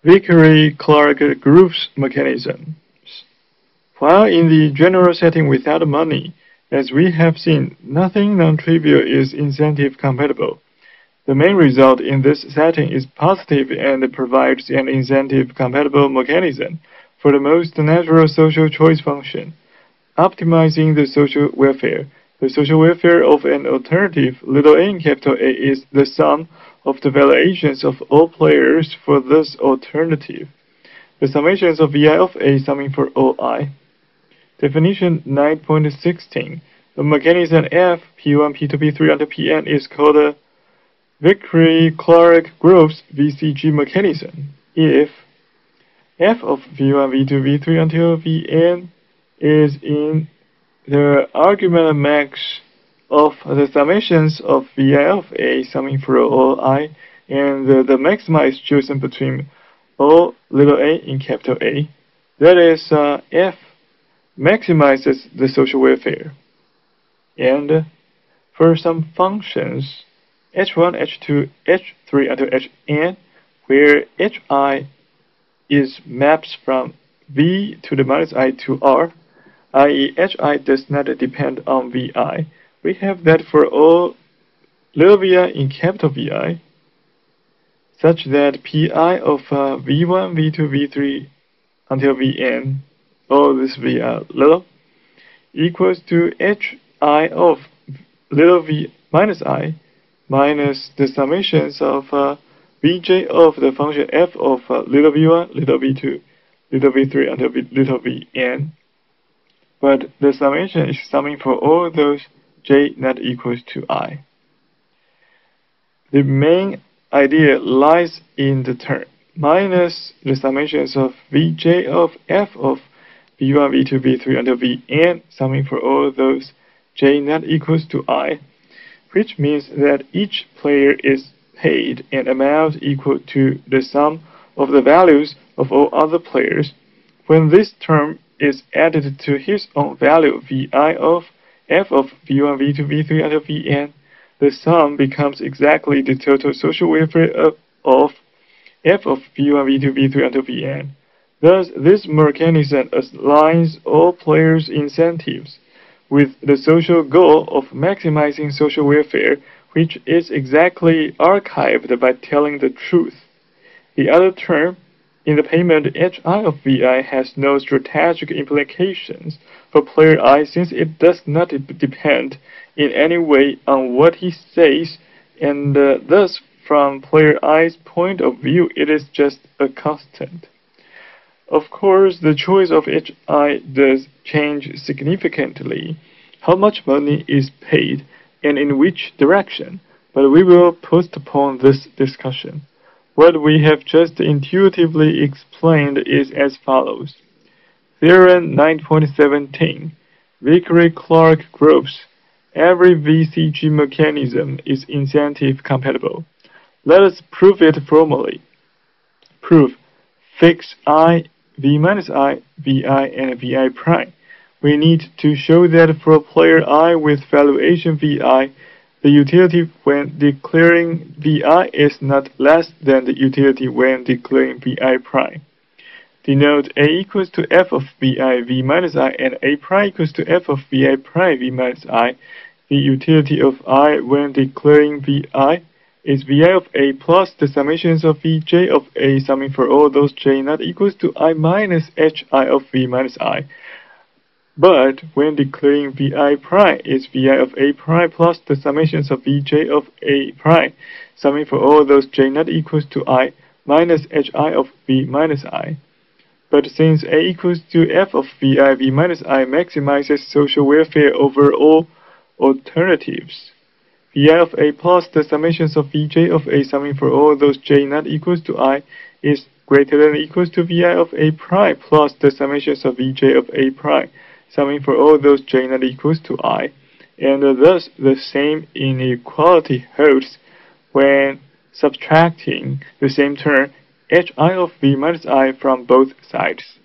Vickrey-Clarke groups mechanisms. While in the general setting without money, as we have seen, nothing non-trivial is incentive compatible. The main result in this setting is positive and provides an incentive-compatible mechanism for the most natural social choice function, optimizing the social welfare. The social welfare of an alternative, little a in capital A, is the sum of the valuations of all players for this alternative. The summations of vi of A summing for all I. Definition 9.16. The mechanism F, P1, P2, P3 until Pn is called a Vickrey-Clarke groups VCG mechanism if f of v1, v2, v3 until vn is in the argument max of the summations of vi of A summing for all I, and the maxima is chosen between all little a in capital A. That is, f maximizes the social welfare. And for some functions h1, h2, h3 until hn, where hi is maps from v to the minus I to r, i.e. hi does not depend on vi, we have that for all little vi in capital Vi, such that pi of v1, v2, v3 until vn, all this vi little, equals to hi of little v minus I minus the summations of vj of the function f of little v1, little v2, little v3 until little vn. But the summation is summing for all those j not equals to I. The main idea lies in the term minus the summations of vj of f of v1, v2, v3 until vn, summing for all those j not equals to I, which means that each player is paid an amount equal to the sum of the values of all other players. When this term is added to his own value vi of f of v1, v2, v3 until vn, the sum becomes exactly the total social welfare of f of v1, v2, v3 until vn. Thus, this mechanism aligns all players' incentives with the social goal of maximizing social welfare, which is exactly archived by telling the truth. The other term in the payment hi of vi has no strategic implications for player I, since it does not depend in any way on what he says, and thus from player I's point of view it is just a constant. Of course, the choice of hi does change significantly how much money is paid and in which direction, but we will postpone this discussion. What we have just intuitively explained is as follows. Theorem 9.17. Vickrey-Clarke groups. Every VCG mechanism is incentive compatible. Let us prove it formally. Proof. Fix I, v minus I, vi, and vi prime. We need to show that for player I with valuation vi, the utility when declaring vi is not less than the utility when declaring vi prime. Denote a equals to f of vi v minus I and a prime equals to f of vi prime v minus I. The utility of I when declaring vi is vi of A plus the summations of vj of A summing for all those j not equals to I minus hi of v minus I. But when declaring vi prime is vi of A prime plus the summations of vj of A prime summing for all those j not equals to I minus hi of v minus I. But since A equals to f of vi v minus I maximizes social welfare over all alternatives, vi of A plus the summations of vj of A summing for all those j not equals to I is greater than or equals to vi of A prime plus the summations of vj of A prime summing for all those j not equals to I, and thus the same inequality holds when subtracting the same term hi of v minus I from both sides.